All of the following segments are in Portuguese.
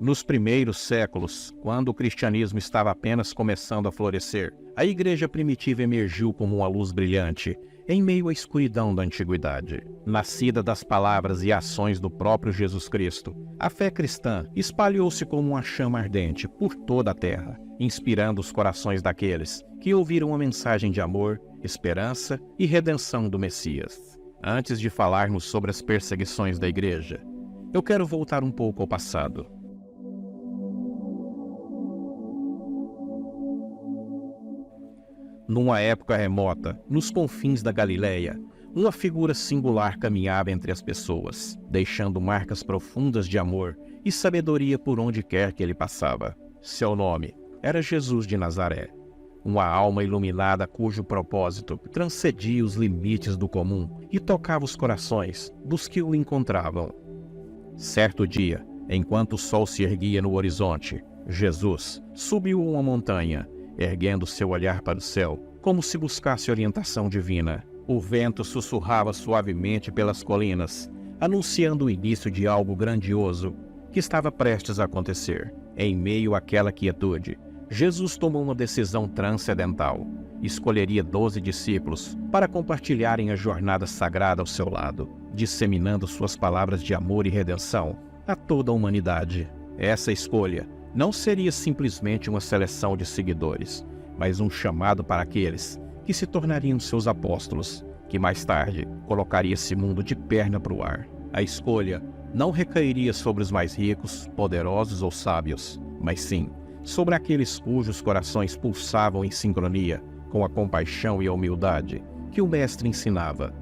Nos primeiros séculos, quando o cristianismo estava apenas começando a florescer, a igreja primitiva emergiu como uma luz brilhante em meio à escuridão da antiguidade. Nascida das palavras e ações do próprio Jesus Cristo, a fé cristã espalhou-se como uma chama ardente por toda a terra, inspirando os corações daqueles que ouviram a mensagem de amor, esperança e redenção do Messias. Antes de falarmos sobre as perseguições da igreja, eu quero voltar um pouco ao passado. Numa época remota, nos confins da Galileia, uma figura singular caminhava entre as pessoas, deixando marcas profundas de amor e sabedoria por onde quer que ele passava. Seu nome era Jesus de Nazaré, uma alma iluminada cujo propósito transcendia os limites do comum e tocava os corações dos que o encontravam. Certo dia, enquanto o sol se erguia no horizonte, Jesus subiu uma montanha, erguendo seu olhar para o céu, como se buscasse orientação divina. O vento sussurrava suavemente pelas colinas, anunciando o início de algo grandioso que estava prestes a acontecer. Em meio àquela quietude, Jesus tomou uma decisão transcendental. Escolheria 12 discípulos para compartilharem a jornada sagrada ao seu lado, disseminando suas palavras de amor e redenção a toda a humanidade. Essa escolha não seria simplesmente uma seleção de seguidores, mas um chamado para aqueles que se tornariam seus apóstolos, que mais tarde colocaria esse mundo de perna para o ar. A escolha não recairia sobre os mais ricos, poderosos ou sábios, mas sim sobre aqueles cujos corações pulsavam em sincronia com a compaixão e a humildade que o Mestre ensinava.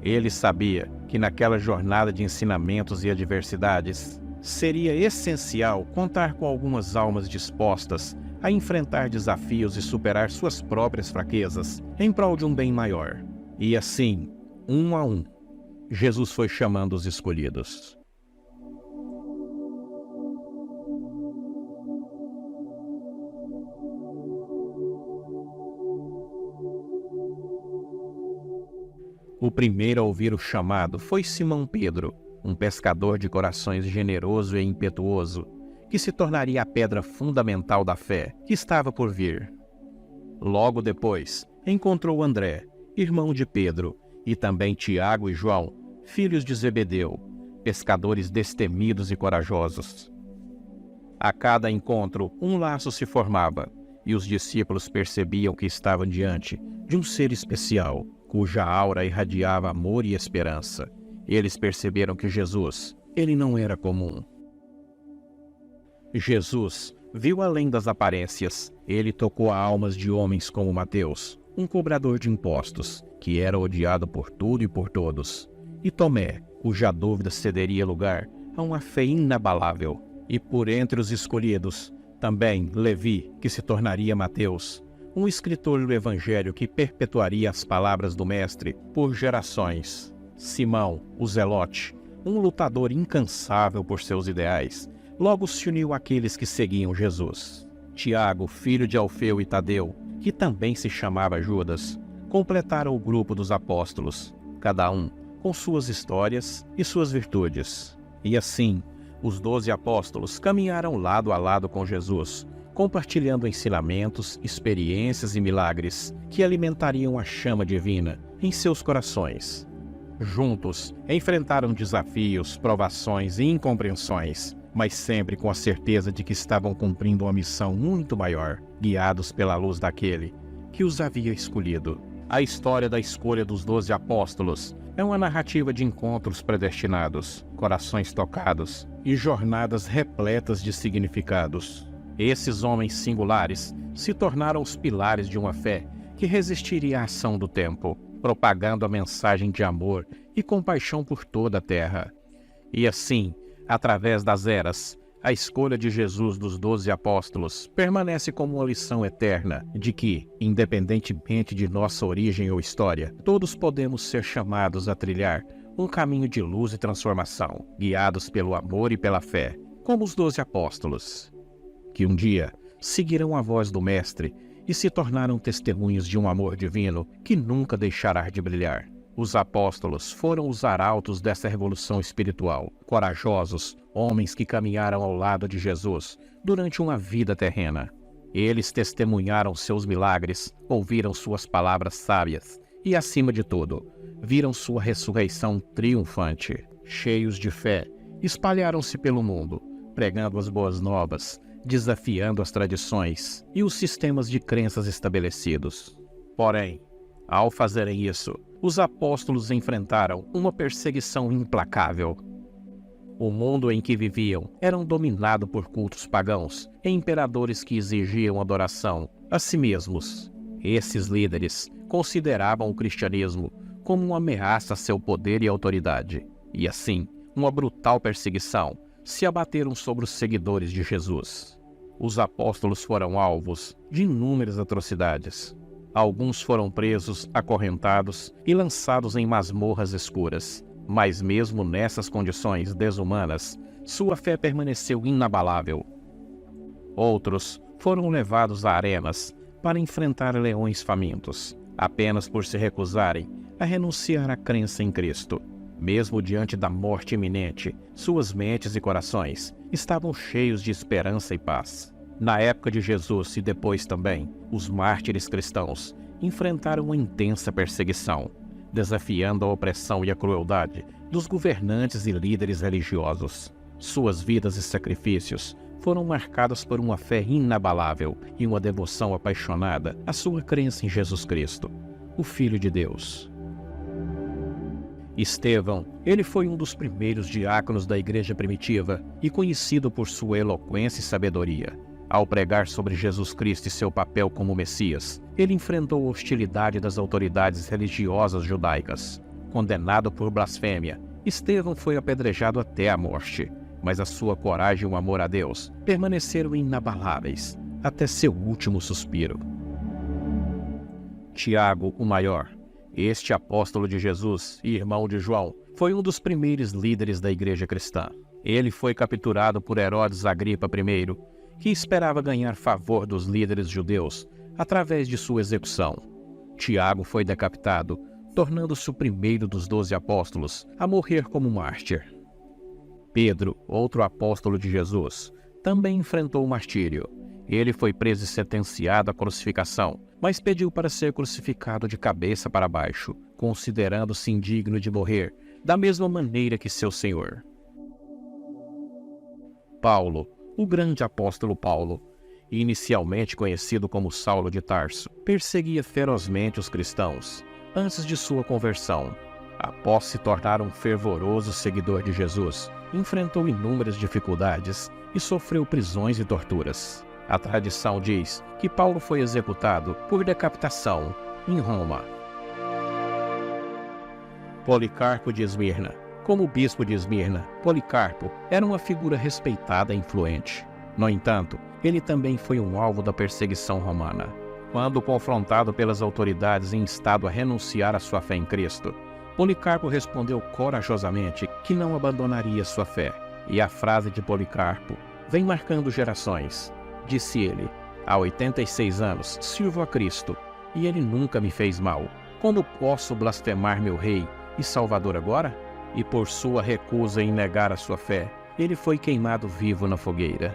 Ele sabia que naquela jornada de ensinamentos e adversidades, seria essencial contar com algumas almas dispostas a enfrentar desafios e superar suas próprias fraquezas em prol de um bem maior. E assim, um a um, Jesus foi chamando os escolhidos. O primeiro a ouvir o chamado foi Simão Pedro, um pescador de corações generoso e impetuoso, que se tornaria a pedra fundamental da fé que estava por vir. Logo depois, encontrou André, irmão de Pedro, e também Tiago e João, filhos de Zebedeu, pescadores destemidos e corajosos. A cada encontro, um laço se formava, e os discípulos percebiam que estavam diante de um ser especial, cuja aura irradiava amor e esperança. Eles perceberam que Jesus, ele não era comum. Jesus viu além das aparências. Ele tocou a almas de homens como Mateus, um cobrador de impostos, que era odiado por tudo e por todos, e Tomé, cuja dúvida cederia lugar a uma fé inabalável. E por entre os escolhidos, também Levi, que se tornaria Mateus, um escritor do Evangelho que perpetuaria as palavras do Mestre por gerações. Simão, o Zelote, um lutador incansável por seus ideais, logo se uniu àqueles que seguiam Jesus. Tiago, filho de Alfeu e Tadeu, que também se chamava Judas, completaram o grupo dos apóstolos, cada um com suas histórias e suas virtudes. E assim, os 12 apóstolos caminharam lado a lado com Jesus, compartilhando ensinamentos, experiências e milagres que alimentariam a chama divina em seus corações. Juntos, enfrentaram desafios, provações e incompreensões, mas sempre com a certeza de que estavam cumprindo uma missão muito maior, guiados pela luz daquele que os havia escolhido. A história da escolha dos 12 apóstolos é uma narrativa de encontros predestinados, corações tocados e jornadas repletas de significados. Esses homens singulares se tornaram os pilares de uma fé que resistiria à ação do tempo, propagando a mensagem de amor e compaixão por toda a terra. E assim, através das eras, a escolha de Jesus dos 12 apóstolos permanece como uma lição eterna de que, independentemente de nossa origem ou história, todos podemos ser chamados a trilhar um caminho de luz e transformação, guiados pelo amor e pela fé, como os 12 apóstolos, que um dia seguirão a voz do Mestre e se tornaram testemunhos de um amor divino que nunca deixará de brilhar. Os apóstolos foram os arautos dessa revolução espiritual, corajosos, homens que caminharam ao lado de Jesus durante uma vida terrena. Eles testemunharam seus milagres, ouviram suas palavras sábias e, acima de tudo, viram sua ressurreição triunfante. Cheios de fé, espalharam-se pelo mundo, pregando as boas novas, desafiando as tradições e os sistemas de crenças estabelecidos. Porém, ao fazerem isso, os apóstolos enfrentaram uma perseguição implacável. O mundo em que viviam era dominado por cultos pagãos e imperadores que exigiam adoração a si mesmos. Esses líderes consideravam o cristianismo como uma ameaça a seu poder e autoridade, e assim, uma brutal perseguição se abateram sobre os seguidores de Jesus. Os apóstolos foram alvos de inúmeras atrocidades. Alguns foram presos, acorrentados e lançados em masmorras escuras. Mas mesmo nessas condições desumanas, sua fé permaneceu inabalável. Outros foram levados a arenas para enfrentar leões famintos, apenas por se recusarem a renunciar à crença em Cristo. Mesmo diante da morte iminente, suas mentes e corações estavam cheios de esperança e paz. Na época de Jesus e depois também, os mártires cristãos enfrentaram uma intensa perseguição, desafiando a opressão e a crueldade dos governantes e líderes religiosos. Suas vidas e sacrifícios foram marcados por uma fé inabalável e uma devoção apaixonada à sua crença em Jesus Cristo, o Filho de Deus. Estevão, ele foi um dos primeiros diáconos da igreja primitiva e conhecido por sua eloquência e sabedoria. Ao pregar sobre Jesus Cristo e seu papel como Messias, ele enfrentou a hostilidade das autoridades religiosas judaicas. Condenado por blasfêmia, Estevão foi apedrejado até a morte, mas a sua coragem e o amor a Deus permaneceram inabaláveis até seu último suspiro. Tiago, o maior, este apóstolo de Jesus e irmão de João, foi um dos primeiros líderes da igreja cristã. Ele foi capturado por Herodes Agripa I, que esperava ganhar favor dos líderes judeus através de sua execução. Tiago foi decapitado, tornando-se o primeiro dos 12 apóstolos a morrer como mártir. Pedro, outro apóstolo de Jesus, também enfrentou o martírio. Ele foi preso e sentenciado à crucificação, mas pediu para ser crucificado de cabeça para baixo, considerando-se indigno de morrer da mesma maneira que seu Senhor. Paulo, o grande apóstolo Paulo, inicialmente conhecido como Saulo de Tarso, perseguia ferozmente os cristãos antes de sua conversão. Após se tornar um fervoroso seguidor de Jesus, enfrentou inúmeras dificuldades e sofreu prisões e torturas. A tradição diz que Paulo foi executado por decapitação em Roma. Policarpo de Esmirna. Como bispo de Esmirna, Policarpo era uma figura respeitada e influente. No entanto, ele também foi um alvo da perseguição romana. Quando confrontado pelas autoridades e instado a renunciar à sua fé em Cristo, Policarpo respondeu corajosamente que não abandonaria sua fé. E a frase de Policarpo vem marcando gerações. Disse ele: há 86 anos sirvo a Cristo, e ele nunca me fez mal. Como posso blasfemar meu rei e salvador agora? E por sua recusa em negar a sua fé, ele foi queimado vivo na fogueira.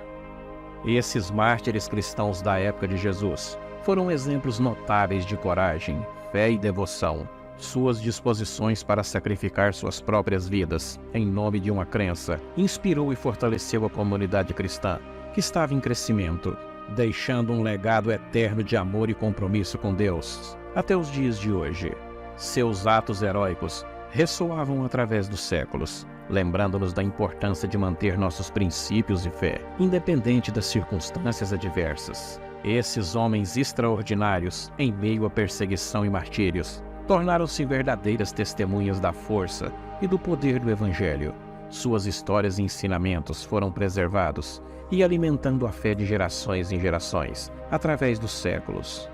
Esses mártires cristãos da época de Jesus foram exemplos notáveis de coragem, fé e devoção. Suas disposições para sacrificar suas próprias vidas em nome de uma crença inspirou e fortaleceu a comunidade cristã, que estava em crescimento, deixando um legado eterno de amor e compromisso com Deus até os dias de hoje. Seus atos heróicos ressoavam através dos séculos, lembrando-nos da importância de manter nossos princípios e fé, independente das circunstâncias adversas. Esses homens extraordinários, em meio à perseguição e martírios, tornaram-se verdadeiras testemunhas da força e do poder do Evangelho. Suas histórias e ensinamentos foram preservados e alimentando a fé de gerações em gerações, através dos séculos.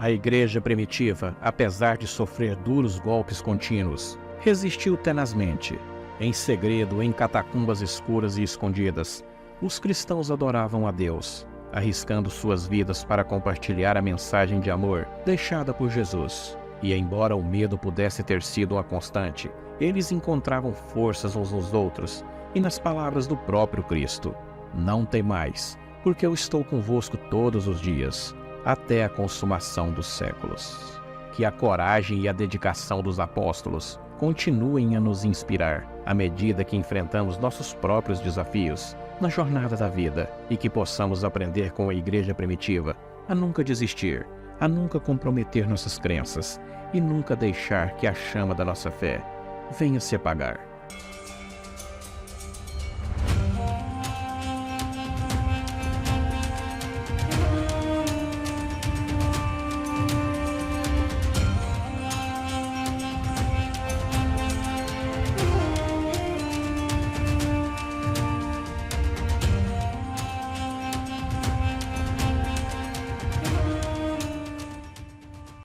A igreja primitiva, apesar de sofrer duros golpes contínuos, resistiu tenazmente. Em segredo, em catacumbas escuras e escondidas, os cristãos adoravam a Deus, arriscando suas vidas para compartilhar a mensagem de amor deixada por Jesus. E embora o medo pudesse ter sido uma constante, eles encontravam forças uns nos outros e nas palavras do próprio Cristo: não temais, porque eu estou convosco todos os dias, até a consumação dos séculos. Que a coragem e a dedicação dos apóstolos continuem a nos inspirar à medida que enfrentamos nossos próprios desafios na jornada da vida, e que possamos aprender com a igreja primitiva a nunca desistir, a nunca comprometer nossas crenças e nunca deixar que a chama da nossa fé venha se apagar.